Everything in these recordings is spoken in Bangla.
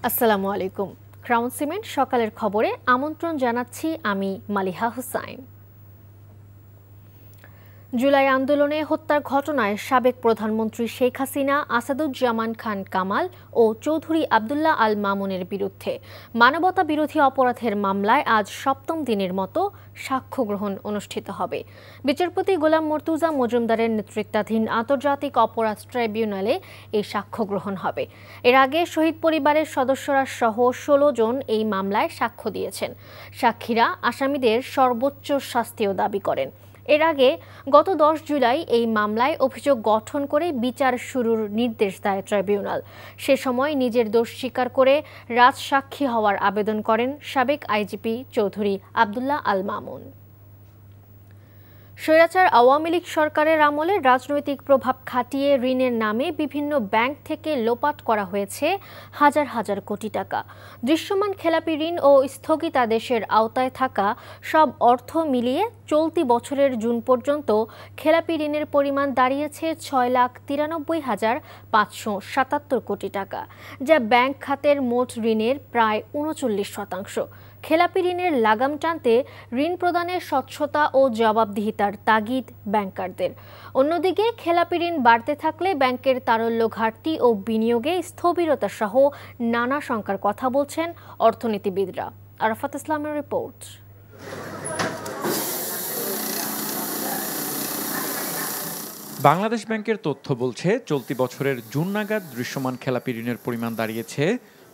আসসালামু আলাইকুম। ক্রাউন সিমেন্ট সকালের খবরে আমন্ত্রণ জানাচ্ছি আমি মালিহা হুসাইন। জুলাই আন্দোলনে হত্যার ঘটনায় সাবেক প্রধানমন্ত্রী শেখ হাসিনা, আসাদুজ্জামান খান কামাল ও চৌধুরী আব্দুল্লাহ আল মামুনের বিরুদ্ধে মানবতা বিরোধী অপরাধের মামলায় আজ সপ্তম দিনের মতো সাক্ষ্য গ্রহণ অনুষ্ঠিত হবে। বিচারপতি গোলাম মর্তুজা মজুমদারের নেতৃত্বাধীন আন্তর্জাতিক অপরাধ ট্রাইব্যুনালে এই সাক্ষ্য গ্রহণ হবে। এর আগে শহীদ পরিবারের সদস্যরা সহ ১৬ জন এই মামলায় সাক্ষ্য দিয়েছেন। সাক্ষীরা আসামিদের সর্বোচ্চ শাস্তিও দাবি করেন। এর আগে গত ১০ জুলাই এই মামলায় অভিযোগ গঠন করে বিচার শুরুর নির্দেশ দেয় ট্রাইব্যুনাল। সে সময় নিজের দোষ স্বীকার করে রাজসাক্ষী হওয়ার আবেদন করেন সাবেক আইজিপি চৌধুরী আব্দুল্লাহ আল মামুন। স্বৈরাচার আওয়ামী লীগ সরকারের আমলে রাজনৈতিক প্রভাব খাটিয়ে ঋণের নামে বিভিন্ন ব্যাংক থেকে লোপাট করা হয়েছে হাজার হাজার কোটি টাকা। দৃশ্যমান খেলাপি ঋণ ও স্থগিতাদেশের আওতায় থাকা সব অর্থ মিলিয়ে চলতি বছরের জুন পর্যন্ত খেলাপি ঋণের পরিমাণ দাঁড়িয়েছে ৬,৯৩,৫৭৭ কোটি টাকা, যা ব্যাংক খাতের মোট ঋণের প্রায় ৩৯%। খেলাপি ঋণের লাগাম টানতে ঋণ প্রদানের স্বচ্ছতা ও জবাবদিহিতার তাগিদ ব্যাংকারদের। অন্যদিকে খেলাপি ঋণ বাড়তে থাকলে ব্যাংকের তারল্য ঘাটতি ও বিনিয়োগে স্থবিরতা সহ নানা শঙ্কার কথা বলছেন অর্থনীতিবিদরা। আরাফাত ইসলামের রিপোর্ট। বাংলাদেশ ব্যাংকের তথ্য বলছে, চলতি বছরের জুন নাগাদ দৃশ্যমান খেলাপি ঋণের পরিমাণ দাঁড়িয়েছে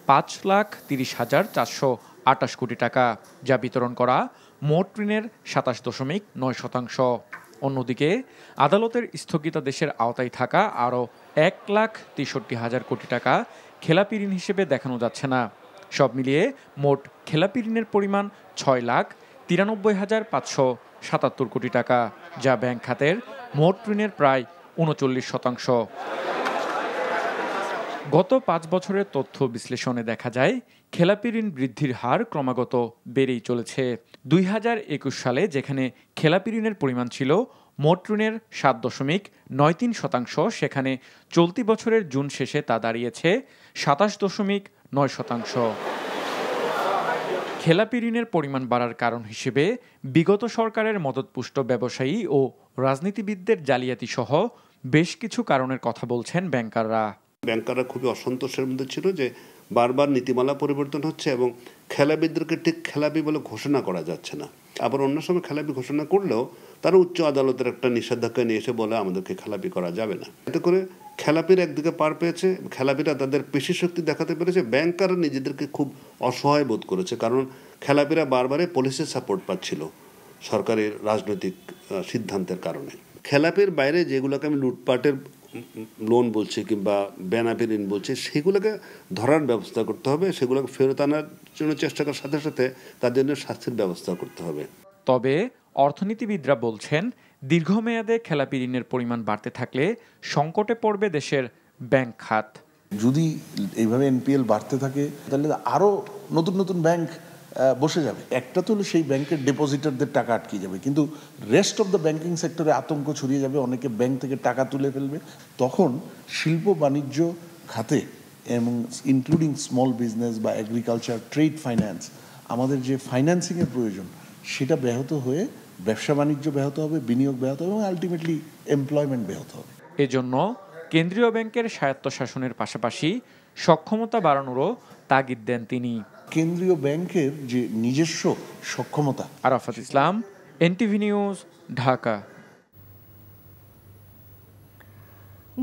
৫,৩০,৪২৮ কোটি টাকা, যা বিতরণ করা মোট ঋণের ২৭.৯%। অন্যদিকে আদালতের স্থগিতাদেশের আওতায় থাকা আরও ১,৬৩,০০০ কোটি টাকা খেলাপি ঋণ হিসেবে দেখানো যাচ্ছে না। সব মিলিয়ে মোট খেলাপি ঋণের পরিমাণ ৬,৯৩,৫৭৭ কোটি টাকা, যা ব্যাংক খাতের মোট ঋণের প্রায় ৩৯%। গত ৫ বছরের তথ্য বিশ্লেষণে দেখা যায়, খেলাপি ঋণ বৃদ্ধির হার ক্রমাগত বেড়েই চলেছে। ২০২১ সালে যেখানে খেলাপি ঋণের পরিমাণ ছিল মোট ঋণের ৭.৯৩%, সেখানে চলতি বছরের জুন শেষে তা দাঁড়িয়েছে ২৭.৯%। খেলাপি ঋণের পরিমাণ বাড়ার কারণ হিসেবে বিগত সরকারের মদতপুষ্ট ব্যবসায়ী ও রাজনীতিবিদদের জালিয়াতি সহ বেশ কিছু কারণের কথা বলছেন ব্যাংকাররা। ব্যাংকাররা খুবই অসন্তোষের মধ্যে ছিল যে বারবার নীতিমালা পরিবর্তন হচ্ছে এবং খেলাপিদেরকে ঠিক খেলাপি বলে ঘোষণা করা যাচ্ছে না। আবার অন্য সময় খেলাপি ঘোষণা করলেও তারা উচ্চ আদালতের একটা নিষেধাজ্ঞা নিয়ে এসে বলে আমাদেরকে খেলাপি করা যাবে না। এতে করে খেলাপিরা একদিকে পার পেয়েছে, খেলাপিরা তাদের পেশি শক্তি দেখাতে পেরেছে, ব্যাংকাররা নিজেদেরকে খুব অসহায় বোধ করেছে, কারণ খেলাপিরা বারবারে পুলিশের সাপোর্ট পাচ্ছিল সরকারের রাজনৈতিক সিদ্ধান্তের কারণে। খেলাপির বাইরে যেগুলোকে আমি লুটপাটের লোন বলছি কিংবা বেনাপি ঋণ বলছি, সেগুলোকে ধরার ব্যবস্থা করতে হবে, সেগুলোকে ফেরত আনার জন্য চেষ্টা করার সাথে সাথে তার জন্য শাস্তির ব্যবস্থা করতে হবে। তবে অর্থনীতিবিদরা বলছেন, দীর্ঘমেয়াদে খেলাপি ঋণের পরিমাণ বাড়তে থাকলে সংকটে পড়বে দেশের ব্যাংক খাত। যদি এইভাবে এনপিএল বাড়তে থাকে তাহলে আরও নতুন নতুন ব্যাংক বসে যাবে। একটা তো হলো সেই ব্যাংকের ডিপোজিটারদের টাকা আটকে যাবে, কিন্তু রেস্ট অফ দ্য ব্যাংকিং সেক্টরে আতঙ্ক ছড়িয়ে যাবে, অনেকে ব্যাংক থেকে টাকা তুলে ফেলবে। তখন শিল্প বাণিজ্য খাতে এবং ইনক্লুডিং স্মল বিজনেস বা এগ্রিকালচার, ট্রেড ফাইন্যান্স, আমাদের যে ফাইন্যান্সিংয়ের প্রয়োজন সেটা ব্যাহত হয়ে ব্যবসা বাণিজ্য ব্যাহত হবে, বিনিয়োগ ব্যাহত হবে এবং আলটিমেটলি এমপ্লয়মেন্ট ব্যাহত হবে। এজন্য কেন্দ্রীয় ব্যাংকের স্বায়ত্তশাসনের পাশাপাশি সক্ষমতা বাড়ানোরও তাগিদ দেন তিনি। কেন্দ্রীয় ব্যাংকের যে নিজস্ব সক্ষমতা। আরাফাত ইসলাম, এনটিভি নিউজ, ঢাকা।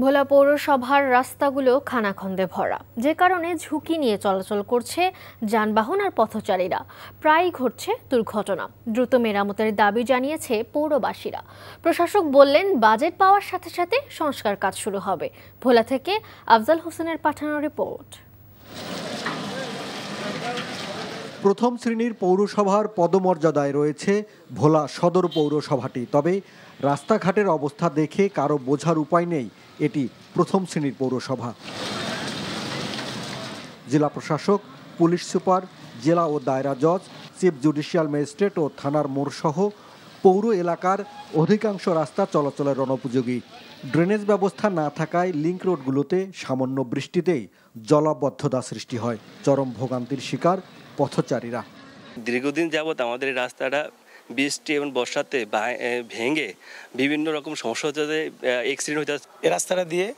ভোলা পৌরসভার রাস্তাগুলো খানাখন্দে ভরা, যে কারণে ঝুঁকি নিয়ে চলাচল করছে যানবাহন আর পথচারীরা। প্রায়ই ঘটছে দুর্ঘটনা। দ্রুত মেরামতের দাবি জানিয়েছে পৌরবাসীরা। প্রশাসক বললেন, বাজেট পাওয়ার সাথে সাথে সংস্কার কাজ শুরু হবে। ভোলা থেকে আফজাল হোসেনের পাঠানো রিপোর্ট। প্রথম শ্রেণীর পৌরসভার পদমর্যাদায় রয়েছে ভোলা সদর পৌরসভাটি। তবে রাস্তাঘাটের অবস্থা দেখে কারো বোঝার উপায় নেই এটি প্রথম শ্রেণীর পৌরসভা। জেলা প্রশাসক, পুলিশ সুপার, জেলা ও দায়রা জজ, চিফ জুডিশিয়াল ম্যাজিস্ট্রেট ও থানার মোড়সহ পৌর এলাকার অধিকাংশ রাস্তা চলাচলের অনুপযোগী। ড্রেনেজ ব্যবস্থা না থাকায় লিংক রোডগুলোতে সামান্য বৃষ্টিতেই জলাবদ্ধতা সৃষ্টি হয়। চরম ভোগান্তির শিকার পথচারীরা। দীর্ঘদিন যাবৎ আমাদের এই রাস্তাটা বৃষ্টি এবং বর্ষাতে ভেঙে বিভিন্ন রকম সমস্যা হচ্ছে, অ্যাক্সিডেন্ট হইতে। এই রাস্তাটা দিয়ে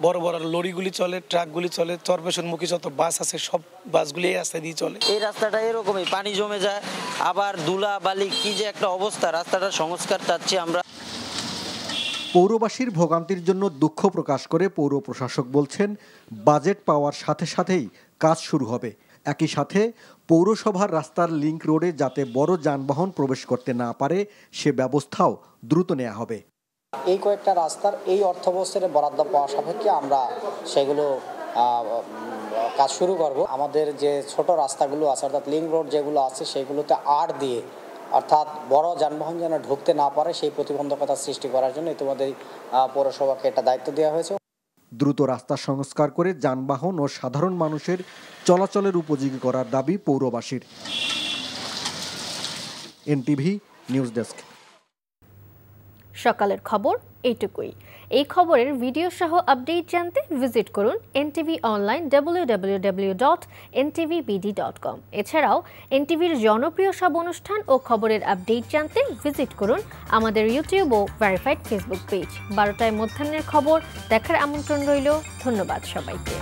বড় বড় লরিগুলি চলে, ট্রাকগুলি চলে, চরপেশনমুখী যত বাস আছে সব বাসগুলি এই রাস্তা দিয়ে চলে। এই রাস্তাটা এরকমই পানি জমে যায়, আবার ধুলা বালি কি যে একটা অবস্থা। রাস্তাটা সংস্কার চাচ্ছি আমরা। পৌরবাসীর ভোগান্তির জন্য দুঃখ প্রকাশ করে পৌর প্রশাসক বলছেন, বাজেট পাওয়ার সাথে সাথেই কাজ শুরু হবে। একই সাথে পৌরসভার রাস্তার লিংক রোডে যাতে বড় যানবাহন প্রবেশ করতে না পারে সে ব্যবস্থাও দ্রুত নেওয়া হবে। এই কয়েকটা রাস্তার এই অর্থবছরে বরাদ্দ পাওয়া সাপেক্ষে আমরা সেগুলো কাজ শুরু করব। আমাদের যে ছোট রাস্তাগুলো আছে অর্থাৎ লিংক রোড যেগুলো আছে সেগুলোতে আড় দিয়ে অর্থাৎ বড় যানবাহন যেন ঢুকতে না পারে সেই প্রতিবন্ধকতা সৃষ্টি করার জন্য ইতিমধ্যে পৌরসভাকে এটা দায়িত্ব দেওয়া হয়েছে। দ্রুত রাস্তা সংস্কার করে যানবাহন ও সাধারণ মানুষের চলাচলের উপযোগী করার দাবি পৌরবাসীর। NTV news desk. সকালের খবর এইটুকুই। এই খবরের ভিডিও সহ আপডেট জানতে ভিজিট করুন এনটিভি অনলাইন www.ntvbd.com। এছাড়াও এনটিভির জনপ্রিয় সব অনুষ্ঠান ও খবরের আপডেট জানতে ভিজিট করুন আমাদের ইউটিউব ও ভেরিফাইড ফেসবুক পেজ। 12টায় মধ্যাহ্নের খবর দেখার আমন্ত্রণ রইল। ধন্যবাদ সবাইকে।